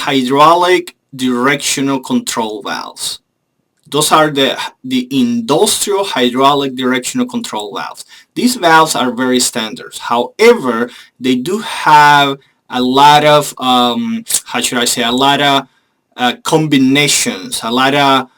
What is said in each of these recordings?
hydraulic directional control valves. Those are the industrial hydraulic directional control valves. These valves are very standard. However, they do have a lot of, how should I say, a lot of combinations, a lot of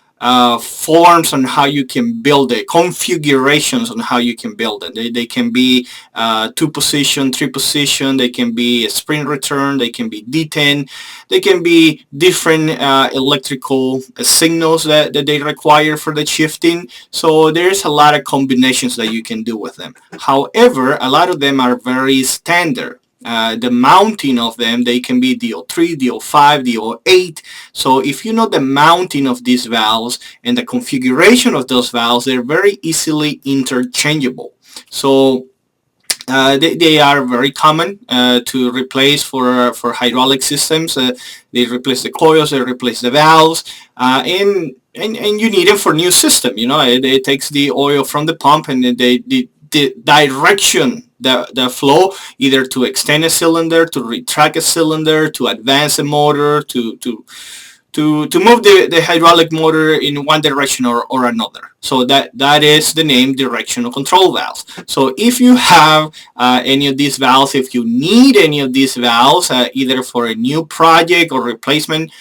forms on how you can build it, configurations on how you can build it. They can be 2-position, 3-position, they can be a spring return, they can be detent, they can be different electrical signals that they require for the shifting. So there's a lot of combinations that you can do with them. However, a lot of them are very standard. The mounting of them, they can be DO3, DO5, DO8. So if you know the mounting of these valves and the configuration of those valves, they're very easily interchangeable. So they are very common to replace for hydraulic systems. They replace the coils, they replace the valves, and you need them for new system. You know, it takes the oil from the pump and the direction, the flow, either to extend a cylinder, to retract a cylinder, to advance a motor, to move the hydraulic motor in one direction or another. So that is the name directional control valves. So if you have any of these valves, if you need any of these valves, either for a new project or replacement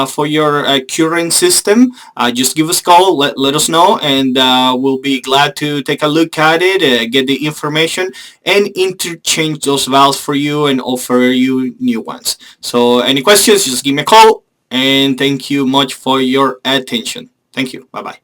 for your current system, just give us a call, let us know, and we'll be glad to take a look at it, get the information, and interchange those valves for you and offer you new ones. So any questions, just give me a call, and thank you much for your attention. Thank you. Bye-bye.